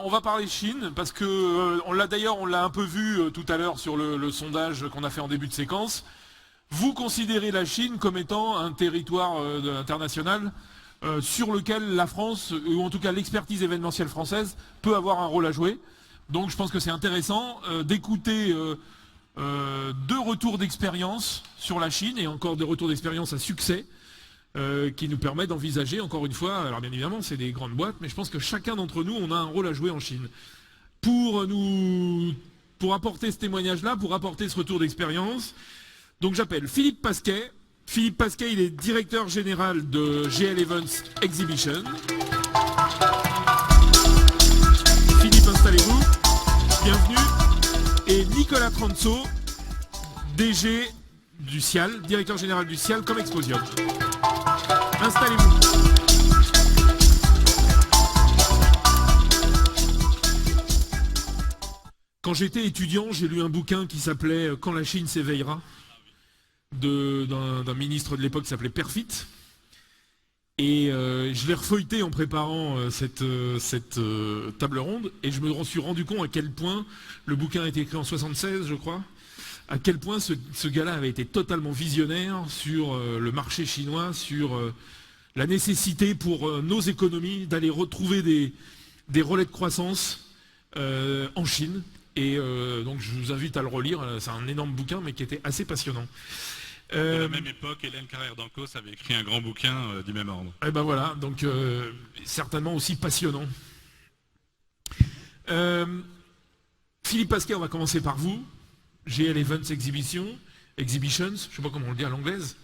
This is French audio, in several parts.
on va parler Chine, parce que on l'a un peu vu tout à l'heure sur le sondage qu'on a fait en début de séquence. Vous considérez la Chine comme étant un territoire international sur lequel la France, ou en tout cas l'expertise événementielle française, peut avoir un rôle à jouer. Donc je pense que c'est intéressant d'écouter deux retours d'expérience sur la Chine, et encore des retours d'expérience à succès, qui nous permet d'envisager, encore une fois, alors bien évidemment c'est des grandes boîtes, mais je pense que chacun d'entre nous, on a un rôle à jouer en Chine. Pour apporter ce témoignage-là, pour apporter ce retour d'expérience, donc j'appelle Philippe Pasquet. Philippe Pasquet, il est directeur général de GL Events Exhibition. Philippe, installez-vous. Bienvenue. Et Nicolas Transo, DG du CIAL, directeur général du CIAL comme Exposium. Installez-vous. Quand j'étais étudiant, j'ai lu un bouquin qui s'appelait « Quand la Chine s'éveillera » d'un ministre de l'époque qui s'appelait Perfit. Et je l'ai refeuilleté en préparant cette table ronde, et je me suis rendu compte à quel point, le bouquin a été écrit en 76, je crois, à quel point ce gars-là avait été totalement visionnaire sur le marché chinois, sur la nécessité pour nos économies d'aller retrouver des relais de croissance en Chine. Et donc je vous invite à le relire, c'est un énorme bouquin mais qui était assez passionnant. À la même époque, Hélène Carrère d'Ancos avait écrit un grand bouquin du même ordre. Et ben voilà, donc certainement aussi passionnant. Philippe Pasquet, on va commencer par vous. GL Events Exhibitions, je ne sais pas comment on le dit à l'anglaise.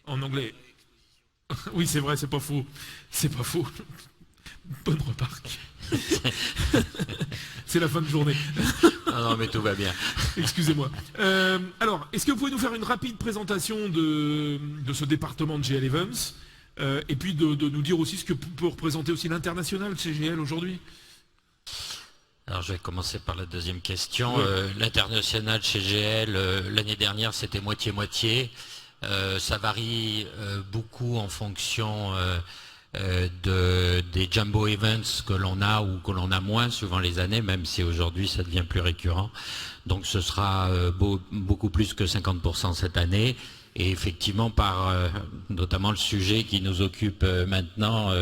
En anglais. Oui, c'est vrai, c'est pas faux. C'est pas faux. Bonne remarque. C'est la fin de journée. Non, mais tout va bien. Excusez-moi. Alors, est-ce que vous pouvez nous faire une rapide présentation de ce département de GL Events et puis de nous dire aussi ce que peut représenter aussi l'international chez GL aujourd'hui? Alors je vais commencer par la deuxième question. Oui. L'international chez GL, l'année dernière c'était moitié-moitié. Ça varie beaucoup en fonction des jumbo events que l'on a ou que l'on a moins suivant les années, même si aujourd'hui ça devient plus récurrent. Donc ce sera beaucoup plus que 50% cette année. Et effectivement, par notamment le sujet qui nous occupe maintenant,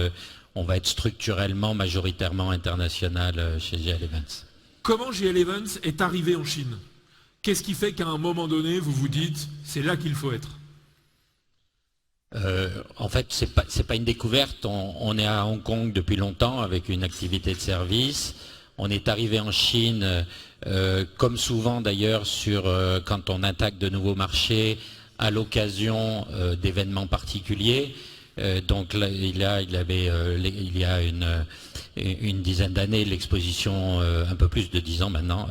on va être structurellement, majoritairement international chez GL Events. Comment GL Events est arrivé en Chine? Qu'est-ce qui fait qu'à un moment donné, vous vous dites, c'est là qu'il faut être? En fait, c'est pas une découverte. On est à Hong Kong depuis longtemps avec une activité de service. On est arrivé en Chine, comme souvent d'ailleurs, quand on attaque de nouveaux marchés, à l'occasion d'événements particuliers. Donc là, il y a une dizaine d'années, l'exposition, un peu plus de 10 ans maintenant,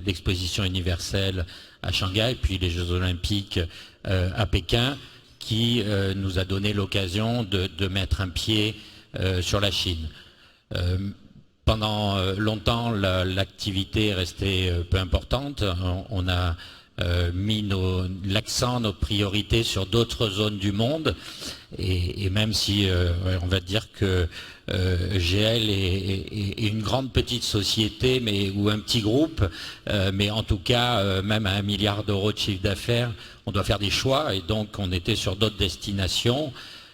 l'exposition universelle à Shanghai, puis les Jeux Olympiques à Pékin, qui nous a donné l'occasion de mettre un pied sur la Chine. Pendant longtemps, l'activité est restée peu importante. On a mis l'accent, nos priorités sur d'autres zones du monde, et même si on va dire que GL est une grande petite société ou un petit groupe, mais en tout cas même à 1 milliard d'euros de chiffre d'affaires, on doit faire des choix, et donc on était sur d'autres destinations.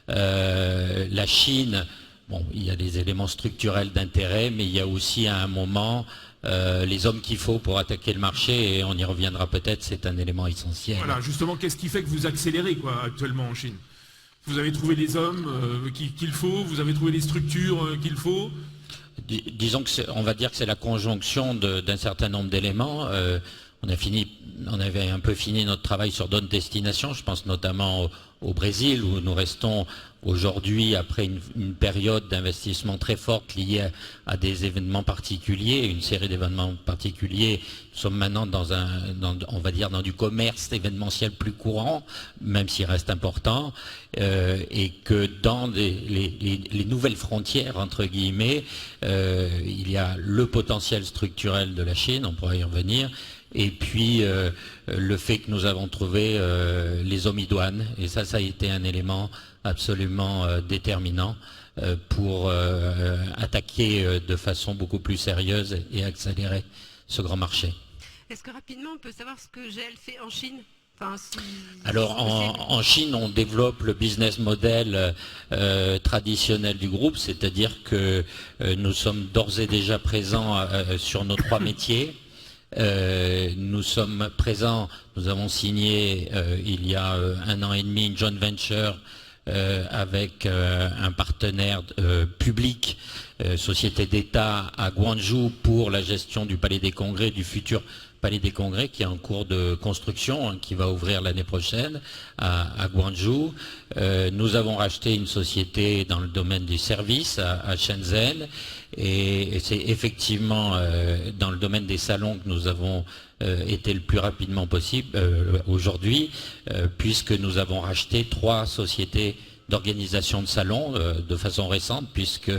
La Chine, bon, il y a des éléments structurels d'intérêt, mais il y a aussi à un moment les hommes qu'il faut pour attaquer le marché, et on y reviendra peut-être, c'est un élément essentiel. Voilà, justement, qu'est-ce qui fait que vous accélérez actuellement en Chine? Vous avez trouvé les hommes qu'il faut, vous avez trouvé les structures qu'il faut? Disons on va dire que c'est la conjonction d'un certain nombre d'éléments. On avait un peu fini notre travail sur d'autres destinations, je pense notamment au Brésil, où nous restons aujourd'hui, après une période d'investissement très forte liée à des événements particuliers, une série d'événements particuliers. Nous sommes maintenant on va dire dans du commerce événementiel plus courant, même s'il reste important, et que dans les nouvelles frontières, entre guillemets, il y a le potentiel structurel de la Chine, on pourra y revenir, et puis le fait que nous avons trouvé les hommes idoines, et ça a été un élément absolument déterminant. pour attaquer de façon beaucoup plus sérieuse et accélérer ce grand marché. Est-ce que rapidement on peut savoir ce que GL fait en Chine? Enfin, Alors en Chine, on développe le business model traditionnel du groupe, c'est-à-dire que nous sommes d'ores et déjà présents sur nos 3 métiers. Nous sommes présents, nous avons signé il y a 1 an et demi une joint venture avec un partenaire public, société d'État à Guangzhou pour la gestion du Palais des Congrès, du futur Palais des Congrès qui est en cours de construction, qui va ouvrir l'année prochaine à Guangzhou. Nous avons racheté une société dans le domaine du service à Shenzhen et c'est effectivement dans le domaine des salons que nous avons été le plus rapidement possible aujourd'hui, puisque nous avons racheté 3 sociétés d'organisation de salons de façon récente, puisque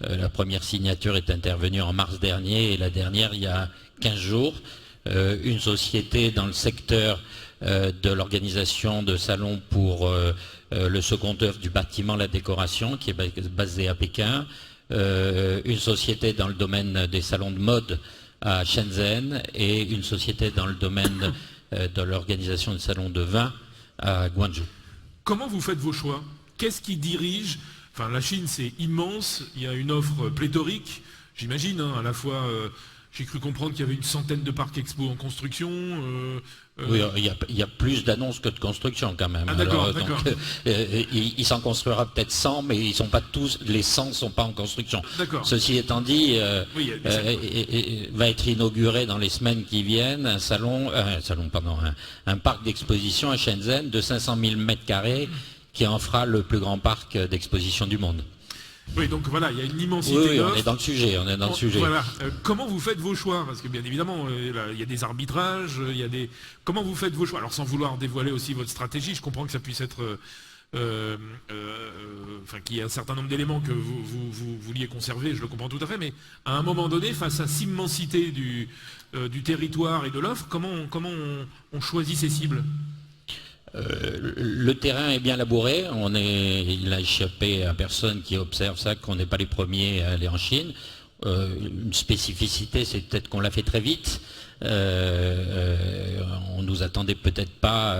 la première signature est intervenue en mars dernier et la dernière il y a 15 jours. Une société dans le secteur de l'organisation de salons pour le second œuvre du bâtiment, la décoration, qui est basée à Pékin. Une société dans le domaine des salons de mode à Shenzhen et une société dans le domaine de l'organisation de salons de vin à Guangzhou. Comment vous faites vos choix? Qu'est-ce qui dirige? Enfin, la Chine, c'est immense, il y a une offre pléthorique, j'imagine, hein, à la fois... J'ai cru comprendre qu'il y avait une centaine de parcs expo en construction. Oui, il y a plus d'annonces que de construction quand même. Ah, d'accord, d'accord. Il s'en construira peut-être 100, mais ils sont pas tous, les 100 ne sont pas en construction. D'accord. Ceci étant dit, Oui, va être inauguré dans les semaines qui viennent un parc d'exposition à Shenzhen de 500 000 m² qui en fera le plus grand parc d'exposition du monde. Oui, donc voilà, il y a une immensité Oui, d'offres. on est dans le sujet, Voilà. Comment vous faites vos choix? Parce que bien évidemment, il y a des arbitrages, il y a des... Comment vous faites vos choix? Alors sans vouloir dévoiler aussi votre stratégie, je comprends que ça puisse être... qu'il y ait un certain nombre d'éléments que vous vouliez conserver, je le comprends tout à fait, mais à un moment donné, face à cette immensité du territoire et de l'offre, comment on choisit ses cibles? Le terrain est bien labouré, il n'a échappé à personne qui observe ça, qu'on n'est pas les premiers à aller en Chine. Une spécificité, c'est peut-être qu'on l'a fait très vite. On nous attendait peut-être pas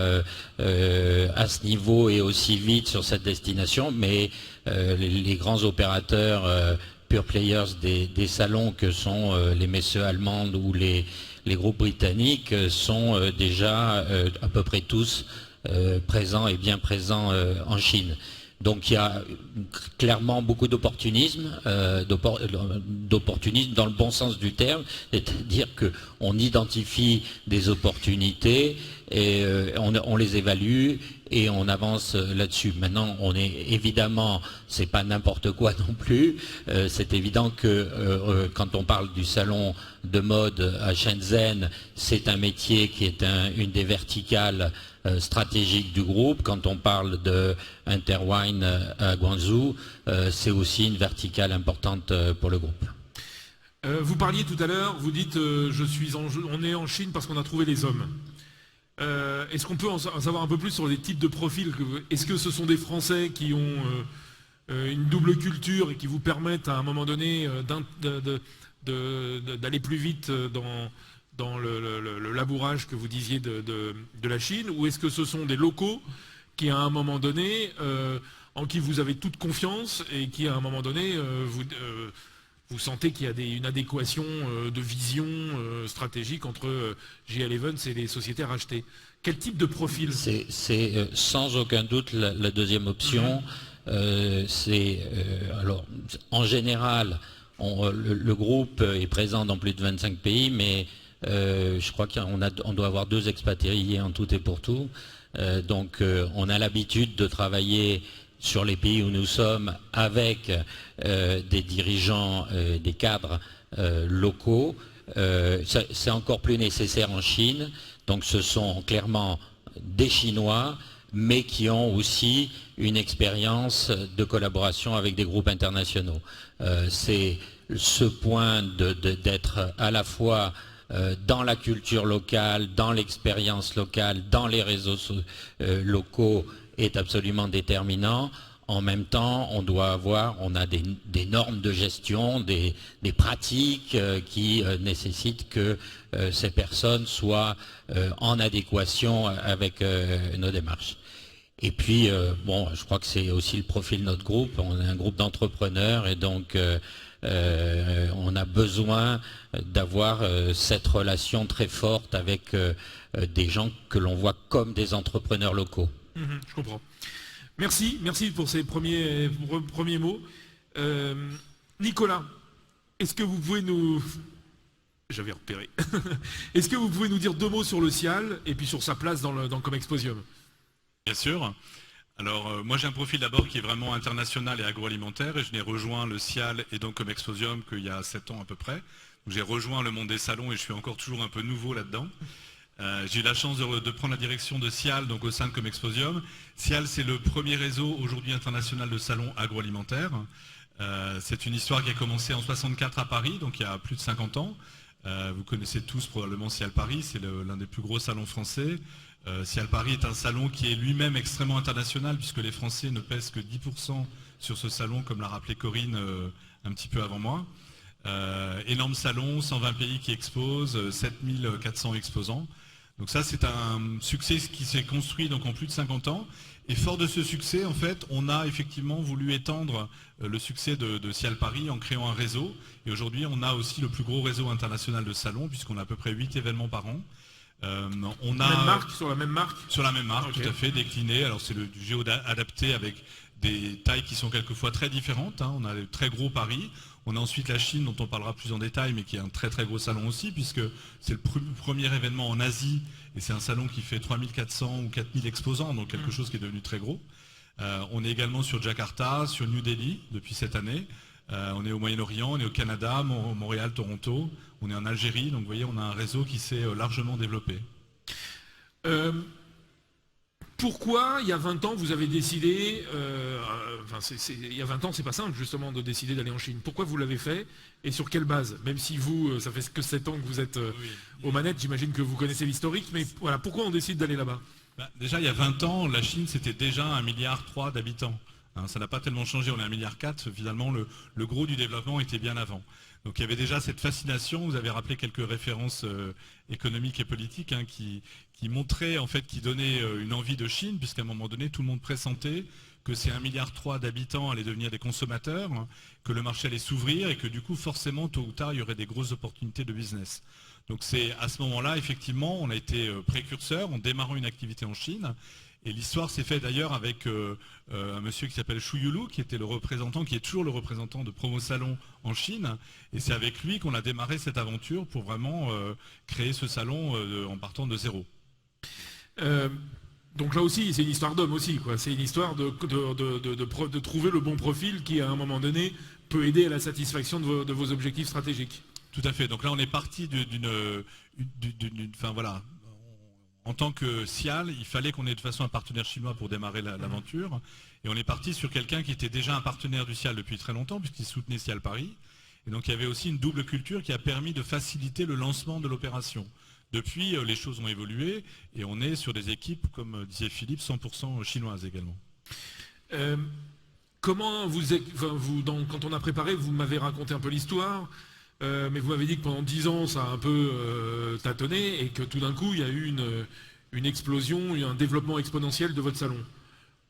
à ce niveau et aussi vite sur cette destination, mais les grands opérateurs pure players des salons que sont les messieurs allemandes ou les groupes britanniques sont déjà à peu près tous présents et bien présents en Chine. Donc il y a clairement beaucoup d'opportunisme, d'opportunisme dans le bon sens du terme, c'est-à-dire qu'on identifie des opportunités et on les évalue et on avance là-dessus. Maintenant, on est évidemment, c'est pas n'importe quoi non plus, c'est évident que quand on parle du salon de mode à Shenzhen, c'est un métier qui est une des verticales stratégique du groupe. Quand on parle de Interwine à Guangzhou, c'est aussi une verticale importante pour le groupe. Vous parliez tout à l'heure, vous dites on est en Chine parce qu'on a trouvé les hommes. Est-ce qu'on peut en savoir un peu plus sur les types de profils? Est-ce que ce sont des Français qui ont une double culture et qui vous permettent à un moment donné d'aller plus vite dans le labourage que vous disiez de la Chine, ou est-ce que ce sont des locaux qui à un moment donné en qui vous avez toute confiance et qui à un moment donné vous sentez qu'il y a une adéquation de vision stratégique entre GL Events et les sociétés rachetées? Quel type de profil? C'est sans aucun doute la deuxième option. Alors en général le groupe est présent dans plus de 25 pays, mais je crois qu'on doit avoir 2 expatriés en tout et pour tout. Donc on a l'habitude de travailler sur les pays où nous sommes avec des dirigeants, des cadres locaux. C'est encore plus nécessaire en Chine. Donc ce sont clairement des Chinois, mais qui ont aussi une expérience de collaboration avec des groupes internationaux. C'est ce point d'être à la fois dans la culture locale, dans l'expérience locale, dans les réseaux locaux est absolument déterminant. en même temps, on a des normes de gestion, des pratiques qui nécessitent que ces personnes soient en adéquation avec nos démarches. Et puis, je crois que c'est aussi le profil de notre groupe. On est un groupe d'entrepreneurs et donc on a besoin d'avoir cette relation très forte avec des gens que l'on voit comme des entrepreneurs locaux. Je comprends. Merci pour ces premiers mots. Nicolas, est-ce que vous pouvez nous... J'avais repéré. Est-ce que vous pouvez nous dire 2 mots sur le Cial et puis sur sa place dans Comexposium? Bien sûr. Alors moi j'ai un profil d'abord qui est vraiment international et agroalimentaire et je n'ai rejoint le Cial et donc Comexposium qu'il y a 7 ans à peu près. J'ai rejoint le monde des salons et je suis encore toujours un peu nouveau là-dedans. J'ai eu la chance de prendre la direction de Cial donc au sein de Comexposium. Cial c'est le premier réseau aujourd'hui international de salons agroalimentaires. C'est une histoire qui a commencé en 64 à Paris, donc il y a plus de 50 ans. Vous connaissez tous probablement Cial Paris, c'est l'un des plus gros salons français. Cial Paris est un salon qui est lui-même extrêmement international puisque les Français ne pèsent que 10% sur ce salon, comme l'a rappelé Corinne un petit peu avant moi. Énorme salon, 120 pays qui exposent, 7400 exposants. Donc ça c'est un succès qui s'est construit donc en plus de 50 ans. Et fort de ce succès, en fait, on a effectivement voulu étendre le succès de Cial Paris en créant un réseau. Et aujourd'hui, on a aussi le plus gros réseau international de salons puisqu'on a à peu près 8 événements par an. On a même marque, sur la même marque? Sur la même marque, okay. Tout à fait, décliné. Alors c'est du géo adapté avec des tailles qui sont quelquefois très différentes. On a le très gros Paris. On a ensuite la Chine, dont on parlera plus en détail, mais qui est un très très gros salon aussi, puisque c'est le premier événement en Asie, et c'est un salon qui fait 3400 ou 4000 exposants, donc quelque chose qui est devenu très gros. On est également sur Jakarta, sur New Delhi, depuis cette année. On est au Moyen-Orient, on est au Canada, Montréal, Toronto, on est en Algérie, donc vous voyez, on a un réseau qui s'est largement développé. Pourquoi, il y a 20 ans, vous avez décidé, il y a 20 ans, c'est pas simple justement de décider d'aller en Chine. Pourquoi vous l'avez fait et sur quelle base? Même si vous, ça fait que 7 ans que vous êtes aux manettes, j'imagine que vous connaissez l'historique, mais voilà, pourquoi on décide d'aller là-bas? Déjà, il y a 20 ans, la Chine, c'était déjà 1,3 milliard d'habitants. Ça n'a pas tellement changé, on est 1,4 milliard. Finalement, le gros du développement était bien avant. Donc il y avait déjà cette fascination, vous avez rappelé quelques références économiques et politiques qui montraient, en fait, qui donnaient une envie de Chine, puisqu'à un moment donné, tout le monde pressentait que ces 1,3 milliard d'habitants allaient devenir des consommateurs, que le marché allait s'ouvrir et que du coup, forcément, tôt ou tard, il y aurait des grosses opportunités de business. Donc c'est à ce moment-là, effectivement, on a été précurseur en démarrant une activité en Chine. Et l'histoire s'est faite d'ailleurs avec un monsieur qui s'appelle Xu Yulu, qui était le représentant, qui est toujours le représentant de Promo Salon en Chine. Et c'est avec lui qu'on a démarré cette aventure pour vraiment créer ce salon en partant de zéro. Donc là aussi, c'est une histoire d'homme aussi, quoi. C'est une histoire de trouver le bon profil qui, à un moment donné, peut aider à la satisfaction de vos objectifs stratégiques. Tout à fait. Donc là, on est parti enfin voilà. En tant que Cial, il fallait qu'on ait de toute façon un partenaire chinois pour démarrer l'aventure. Et on est parti sur quelqu'un qui était déjà un partenaire du Cial depuis très longtemps, puisqu'il soutenait Cial Paris. Et donc il y avait aussi une double culture qui a permis de faciliter le lancement de l'opération. Depuis, les choses ont évolué et on est sur des équipes, comme disait Philippe, 100% chinoises également. Comment quand on a préparé, vous m'avez raconté un peu l'histoire, mais vous m'avez dit que pendant 10 ans, ça a un peu tâtonné et que tout d'un coup, il y a eu une explosion, un développement exponentiel de votre salon.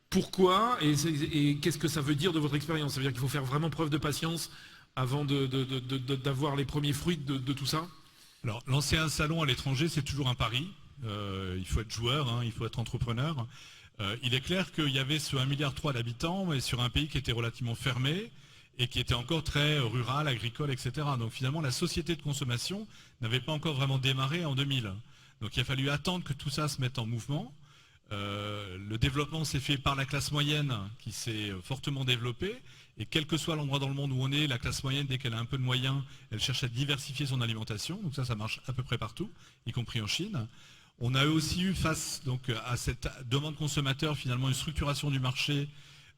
Pourquoi et qu'est-ce que ça veut dire de votre expérience? Ça veut dire qu'il faut faire vraiment preuve de patience avant d'avoir les premiers fruits de tout ça? Alors, lancer un salon à l'étranger, c'est toujours un pari. Il faut être joueur, il faut être entrepreneur. Il est clair qu'il y avait ce 1,3 milliard d'habitants, mais sur un pays qui était relativement fermé et qui était encore très rural, agricole, etc. Donc finalement, la société de consommation n'avait pas encore vraiment démarré en 2000. Donc il a fallu attendre que tout ça se mette en mouvement. Le développement s'est fait par la classe moyenne qui s'est fortement développée. Et quel que soit l'endroit dans le monde où on est, la classe moyenne, dès qu'elle a un peu de moyens, elle cherche à diversifier son alimentation. Donc ça marche à peu près partout, y compris en Chine. On a aussi eu face donc, à cette demande consommateur, finalement, une structuration du marché,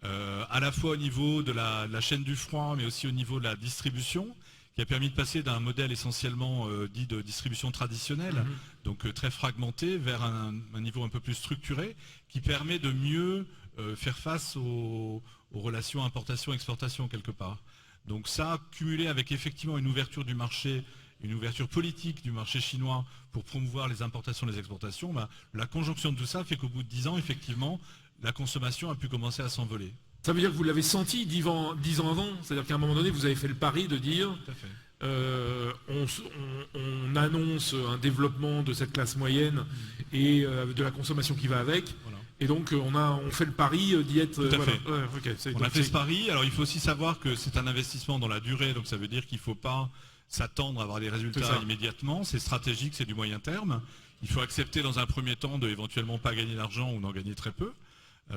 à la fois au niveau de la chaîne du froid, mais aussi au niveau de la distribution, qui a permis de passer d'un modèle essentiellement dit de distribution traditionnelle, donc très fragmenté, vers un niveau un peu plus structuré, qui permet de mieux faire face aux aux relations importation-exportation quelque part. Donc ça, cumulé avec effectivement une ouverture du marché, une ouverture politique du marché chinois pour promouvoir les importations et les exportations, la conjonction de tout ça fait qu'au bout de 10 ans, effectivement, la consommation a pu commencer à s'envoler. Ça veut dire que vous l'avez senti 10 ans avant, c'est-à-dire qu'à un moment donné, vous avez fait le pari de dire Tout à fait. on annonce un développement de cette classe moyenne et de la consommation qui va avec. Voilà. Et donc on fait le pari d'y être. Tout à fait. Ouais, okay, on a fait ce pari. Alors il faut aussi savoir que c'est un investissement dans la durée, donc ça veut dire qu'il ne faut pas s'attendre à avoir des résultats immédiatement. C'est stratégique, c'est du moyen terme. Il faut accepter dans un premier temps de éventuellement pas gagner d'argent ou d'en gagner très peu.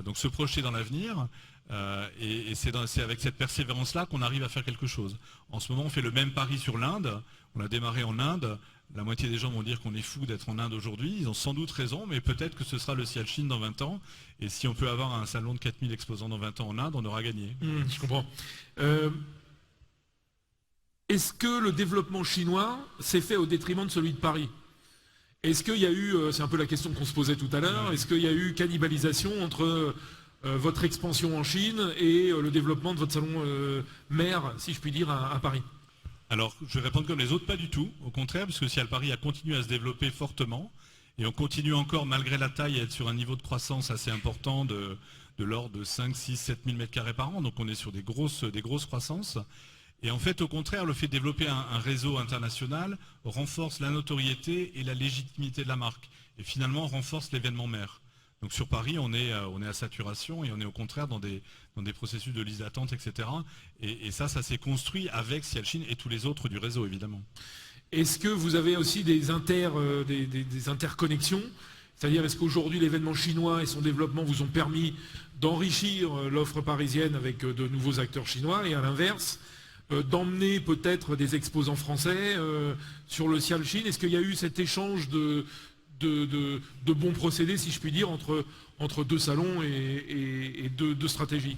Donc se projeter dans l'avenir. Et c'est avec cette persévérance-là qu'on arrive à faire quelque chose. En ce moment, on fait le même pari sur l'Inde. On a démarré en Inde. La moitié des gens vont dire qu'on est fou d'être en Inde aujourd'hui. Ils ont sans doute raison, mais peut-être que ce sera le Cial Chine dans 20 ans. Et si on peut avoir un salon de 4000 exposants dans 20 ans en Inde, on aura gagné. Je comprends. Est-ce que le développement chinois s'est fait au détriment de celui de Paris? Est-ce qu'il y a eu, c'est un peu la question qu'on se posait tout à l'heure, est-ce qu'il y a eu cannibalisation entre votre expansion en Chine et le développement de votre salon mère, si je puis dire, à Paris? Alors, je vais répondre comme les autres, pas du tout. Au contraire, parce que Cial Paris a continué à se développer fortement. Et on continue encore, malgré la taille, à être sur un niveau de croissance assez important de l'ordre de 5, 6, 7 000 m² par an. Donc on est sur des grosses croissances. Et en fait, au contraire, le fait de développer un réseau international renforce la notoriété et la légitimité de la marque. Et finalement, renforce l'événement mère. Donc sur Paris, on est à saturation et on est au contraire dans des processus de liste d'attente, etc. Et ça s'est construit avec Cial Chine et tous les autres du réseau, évidemment. Est-ce que vous avez aussi des interconnexions? C'est-à-dire, est-ce qu'aujourd'hui, l'événement chinois et son développement vous ont permis d'enrichir l'offre parisienne avec de nouveaux acteurs chinois et à l'inverse, d'emmener peut-être des exposants français sur le Cial Chine? Est-ce qu'il y a eu cet échange de bons procédés, si je puis dire, entre deux salons et deux stratégies?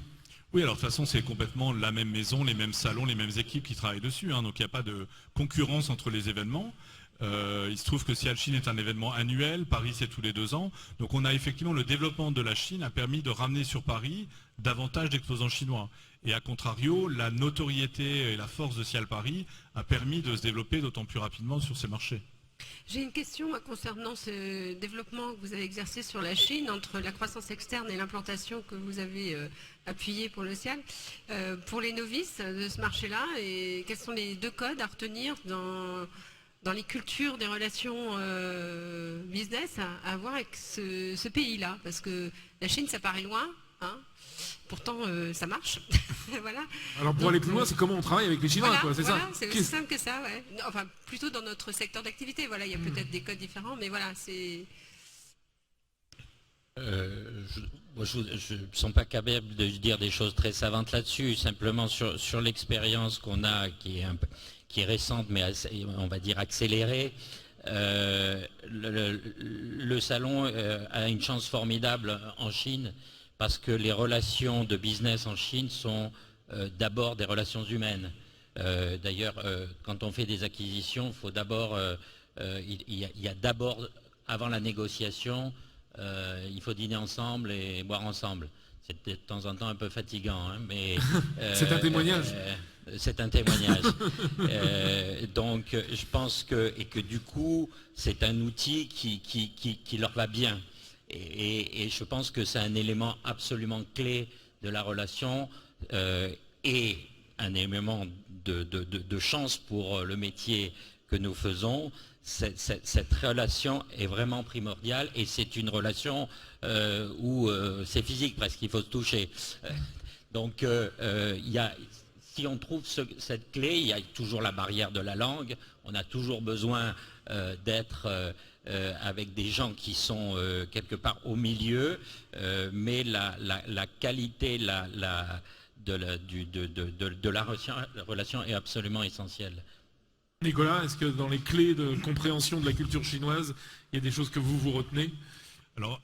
Oui, alors de toute façon, c'est complètement la même maison, les mêmes salons, les mêmes équipes qui travaillent dessus. Donc il n'y a pas de concurrence entre les événements. Il se trouve que Cial Chine est un événement annuel, Paris c'est tous les 2 ans. Donc on a effectivement le développement de la Chine a permis de ramener sur Paris davantage d'exposants chinois. Et à contrario, la notoriété et la force de Cial Paris a permis de se développer d'autant plus rapidement sur ces marchés. J'ai une question concernant ce développement que vous avez exercé sur la Chine, entre la croissance externe et l'implantation que vous avez appuyée pour le Cial. Pour les novices de ce marché-là, et quels sont les 2 codes à retenir dans les cultures des relations business à avoir avec ce pays-là? Parce que la Chine, ça paraît loin, hein. Pourtant, ça marche. Voilà. Alors pour aller plus loin, c'est comment on travaille avec les Chinois, voilà, quoi, c'est voilà, ça? C'est aussi simple que ça, ouais. Enfin, plutôt dans notre secteur d'activité. Voilà, il y a peut-être des codes différents, mais voilà, c'est... Je ne me sens pas capable de dire des choses très savantes là-dessus, simplement sur l'expérience qu'on a, qui est récente, mais assez, on va dire accélérée. Le salon a une chance formidable en Chine, parce que les relations de business en Chine sont d'abord des relations humaines. D'ailleurs, quand on fait des acquisitions, il faut d'abord, il y a d'abord, avant la négociation, il faut dîner ensemble et boire ensemble. C'est de temps en temps un peu fatigant, hein, mais... c'est un témoignage. C'est un témoignage. Donc, je pense que du coup, c'est un outil qui leur va bien. Et je pense que c'est un élément absolument clé de la relation et un élément de chance pour le métier que nous faisons. Cette relation est vraiment primordiale et c'est une relation où c'est physique presque, il faut se toucher. Donc, si on trouve cette clé, il y a toujours la barrière de la langue, on a toujours besoin d'être... avec des gens qui sont quelque part au milieu, mais la qualité de la relation est absolument essentielle. Nicolas, est-ce que dans les clés de compréhension de la culture chinoise, il y a des choses que vous retenez? Alors,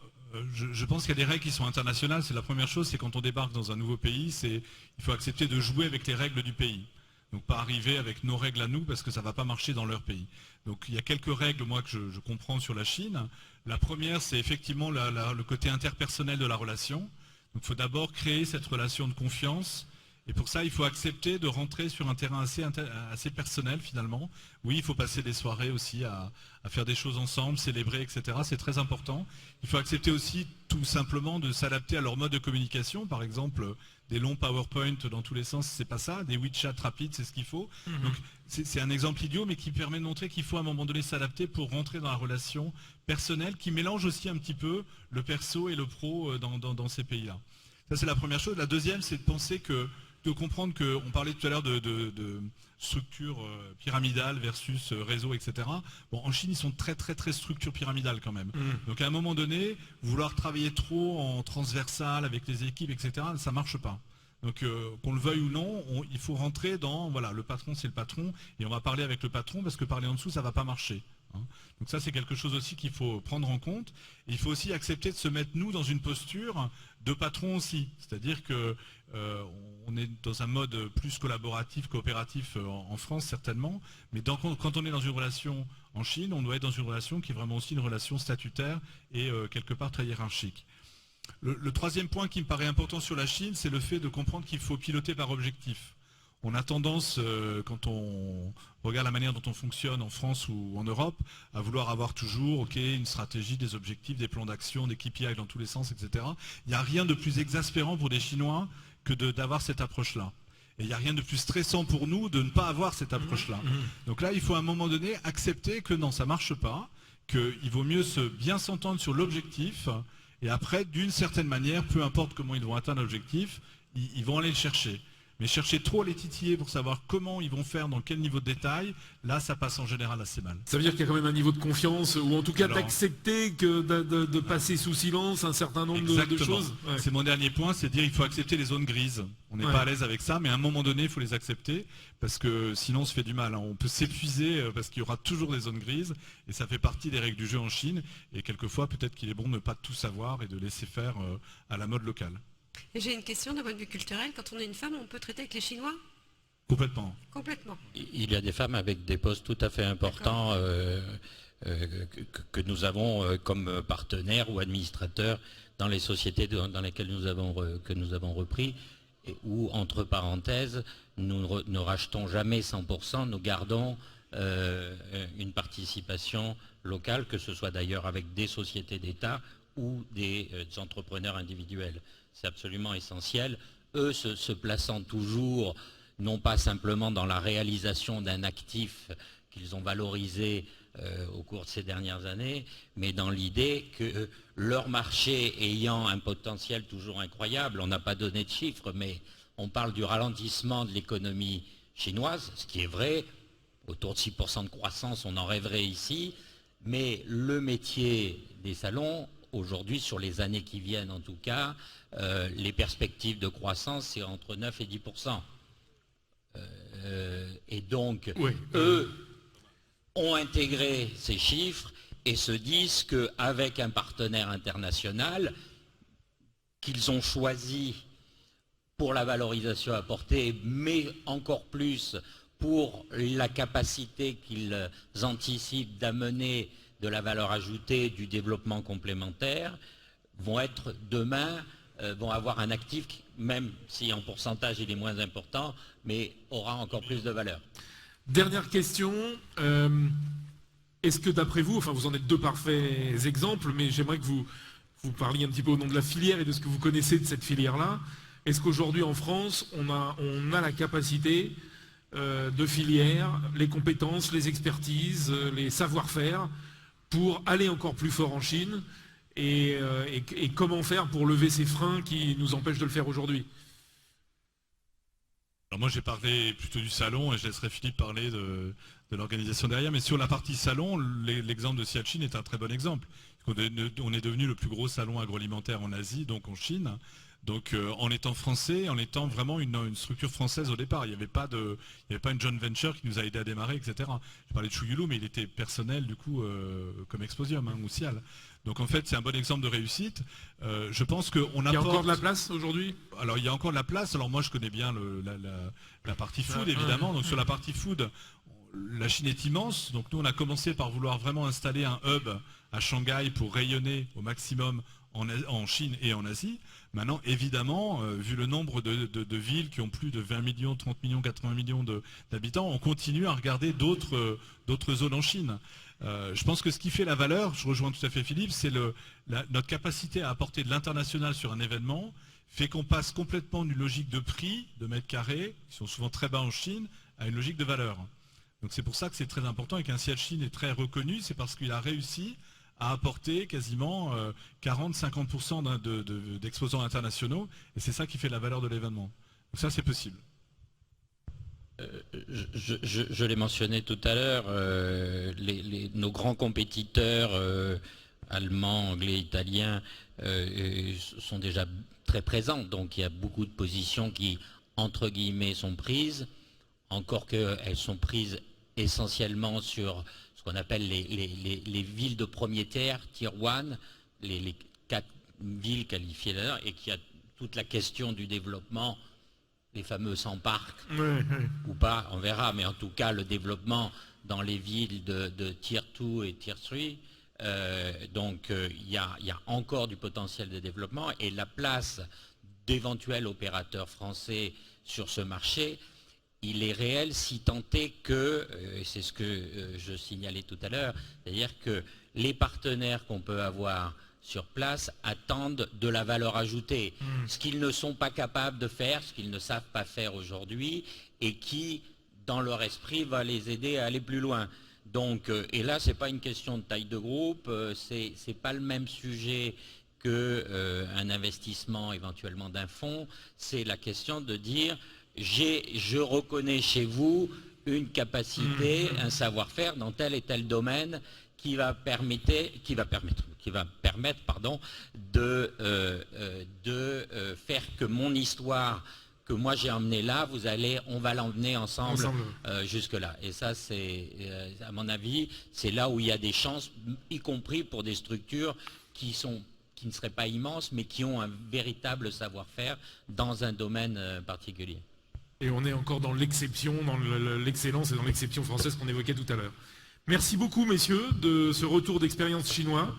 je pense qu'il y a des règles qui sont internationales. C'est la première chose, c'est quand on débarque dans un nouveau pays, il faut accepter de jouer avec les règles du pays. Donc pas arriver avec nos règles à nous parce que ça ne va pas marcher dans leur pays. Donc il y a quelques règles, moi, que je comprends sur la Chine. La première, c'est effectivement le côté interpersonnel de la relation. Donc il faut d'abord créer cette relation de confiance. Et pour ça, il faut accepter de rentrer sur un terrain assez personnel finalement. Oui, il faut passer des soirées aussi à faire des choses ensemble, célébrer, etc. C'est très important. Il faut accepter aussi tout simplement de s'adapter à leur mode de communication. Par exemple, des longs PowerPoint dans tous les sens, c'est pas ça. Des WeChat rapides, c'est ce qu'il faut. Donc c'est un exemple idiot, mais qui permet de montrer qu'il faut à un moment donné s'adapter pour rentrer dans la relation personnelle, qui mélange aussi un petit peu le perso et le pro dans ces pays-là. Ça, c'est la première chose. La deuxième, c'est de comprendre qu'on parlait tout à l'heure de structure pyramidale versus réseau, etc. Bon, en Chine, ils sont très structure pyramidale quand même. Donc à un moment donné, vouloir travailler trop en transversal avec les équipes, etc., ça ne marche pas. Donc qu'on le veuille ou non, il faut rentrer dans, voilà, le patron c'est le patron, et on va parler avec le patron parce que parler en dessous, ça ne va pas marcher. Donc ça, c'est quelque chose aussi qu'il faut prendre en compte. Et il faut aussi accepter de se mettre, nous, dans une posture de patron aussi. C'est-à-dire qu'on est dans un mode plus collaboratif, coopératif en France, certainement. Mais quand on est dans une relation en Chine, on doit être dans une relation qui est vraiment aussi une relation statutaire et quelque part très hiérarchique. Le troisième point qui me paraît important sur la Chine, c'est le fait de comprendre qu'il faut piloter par objectif. On a tendance, quand on regarde la manière dont on fonctionne en France ou en Europe, à vouloir avoir toujours une stratégie, des objectifs, des plans d'action, des KPI dans tous les sens, etc. Il n'y a rien de plus exaspérant pour des Chinois que d'avoir cette approche-là. Et il n'y a rien de plus stressant pour nous de ne pas avoir cette approche-là. Donc là, il faut à un moment donné accepter que non, ça ne marche pas, qu'il vaut mieux bien s'entendre sur l'objectif, et après, d'une certaine manière, peu importe comment ils vont atteindre l'objectif, ils vont aller le chercher. Mais chercher trop à les titiller pour savoir comment ils vont faire, dans quel niveau de détail, là, ça passe en général assez mal. Ça veut dire qu'il y a quand même un niveau de confiance, ou en tout cas d'accepter de passer sous silence un certain nombre de choses. Ouais. C'est mon dernier point, c'est de dire qu'il faut accepter les zones grises. On n'est pas à l'aise avec ça, mais à un moment donné, il faut les accepter, parce que sinon on se fait du mal. On peut s'épuiser, parce qu'il y aura toujours des zones grises, et ça fait partie des règles du jeu en Chine, et quelquefois, peut-être qu'il est bon de ne pas tout savoir et de laisser faire à la mode locale. Et j'ai une question d'un point de vue culturel. Quand on est une femme, on peut traiter avec les Chinois? Complètement. Complètement. Il y a des femmes avec des postes tout à fait importants que nous avons comme partenaires ou administrateurs dans les sociétés dans lesquelles nous avons repris, où, entre parenthèses, nous ne rachetons jamais 100%, nous gardons une participation locale, que ce soit d'ailleurs avec des sociétés d'État ou des entrepreneurs individuels. C'est absolument essentiel. Eux se plaçant toujours, non pas simplement dans la réalisation d'un actif qu'ils ont valorisé au cours de ces dernières années, mais dans l'idée que leur marché ayant un potentiel toujours incroyable, on n'a pas donné de chiffres, mais on parle du ralentissement de l'économie chinoise, ce qui est vrai, autour de 6% de croissance, on en rêverait ici, mais le métier des salons, aujourd'hui, sur les années qui viennent en tout cas, les perspectives de croissance, c'est entre 9 et 10%. Et donc, eux ont intégré ces chiffres et se disent qu'avec un partenaire international qu'ils ont choisi pour la valorisation apportée, mais encore plus pour la capacité qu'ils anticipent d'amener de la valeur ajoutée, du développement complémentaire, vont être demain, vont avoir un actif, même si en pourcentage il est moins important, mais aura encore plus de valeur. Dernière question, est-ce que d'après vous, enfin vous en êtes deux parfaits exemples, mais j'aimerais que vous parliez un petit peu au nom de la filière et de ce que vous connaissez de cette filière-là, est-ce qu'aujourd'hui en France, on a la capacité de filière, les compétences, les expertises, les savoir-faire pour aller encore plus fort en Chine et comment faire pour lever ces freins qui nous empêchent de le faire aujourd'hui? Alors moi j'ai parlé plutôt du salon et je laisserai Philippe parler de l'organisation derrière, mais sur la partie salon, l'exemple de Xiaoqin est un très bon exemple. On est devenu le plus gros salon agroalimentaire en Asie, donc en Chine. Donc en étant français, en étant vraiment une structure française au départ, il n'y avait pas une joint venture qui nous a aidé à démarrer, etc. Je parlais de Chuyulu, mais il était personnel du coup comme Exposium, ou Cial. Donc en fait c'est un bon exemple de réussite. Je pense qu'on apporte... Il y a encore de la place aujourd'hui? Alors il y a encore de la place. Alors moi je connais bien la partie food évidemment. Donc sur la partie food, la Chine est immense. Donc nous on a commencé par vouloir vraiment installer un hub à Shanghai pour rayonner au maximum en Chine et en Asie. Maintenant, évidemment, vu le nombre de villes qui ont plus de 20 millions, 30 millions, 80 millions d'habitants, on continue à regarder d'autres zones en Chine. Je pense que ce qui fait la valeur, je rejoins tout à fait Philippe, c'est notre capacité à apporter de l'international sur un événement, fait qu'on passe complètement d'une logique de prix, de mètres carrés, qui sont souvent très bas en Chine, à une logique de valeur. Donc c'est pour ça que c'est très important et qu'un Ciel Chine est très reconnu, c'est parce qu'il a réussi à apporter quasiment 40-50% d'exposants internationaux, et c'est ça qui fait la valeur de l'événement. Donc ça, c'est possible. Je l'ai mentionné tout à l'heure, nos grands compétiteurs allemands, anglais, italiens sont déjà très présents, donc il y a beaucoup de positions qui, entre guillemets, sont prises, encore qu'elles sont prises essentiellement sur ce qu'on appelle les villes de premier tiers, Tier 1, les 4 villes qualifiées là, et qu'il y a toute la question du développement, les fameux 100 parcs, ou pas, on verra, mais en tout cas le développement dans les villes de Tier 2 et Tier 3, donc il y a encore du potentiel de développement, et la place d'éventuels opérateurs français sur ce marché, il est réel si tant est que, c'est ce que je signalais tout à l'heure, c'est-à-dire que les partenaires qu'on peut avoir sur place attendent de la valeur ajoutée, ce qu'ils ne sont pas capables de faire, ce qu'ils ne savent pas faire aujourd'hui, et qui, dans leur esprit, va les aider à aller plus loin. Donc, et là, c'est pas une question de taille de groupe, c'est pas le même sujet qu'un investissement éventuellement d'un fonds, c'est la question de dire je reconnais chez vous une capacité, un savoir-faire dans tel et tel domaine qui va permettre de faire que mon histoire que moi j'ai emmenée là, on va l'emmener ensemble. Jusque-là. Et ça, c'est, à mon avis, c'est là où il y a des chances, y compris pour des structures qui ne seraient pas immenses, mais qui ont un véritable savoir-faire dans un domaine particulier. Et on est encore dans l'exception, dans l'excellence et dans l'exception française qu'on évoquait tout à l'heure. Merci beaucoup, messieurs, de ce retour d'expérience chinois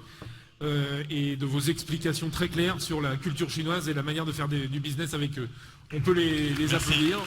et de vos explications très claires sur la culture chinoise et la manière de faire du business avec eux. On peut les applaudir.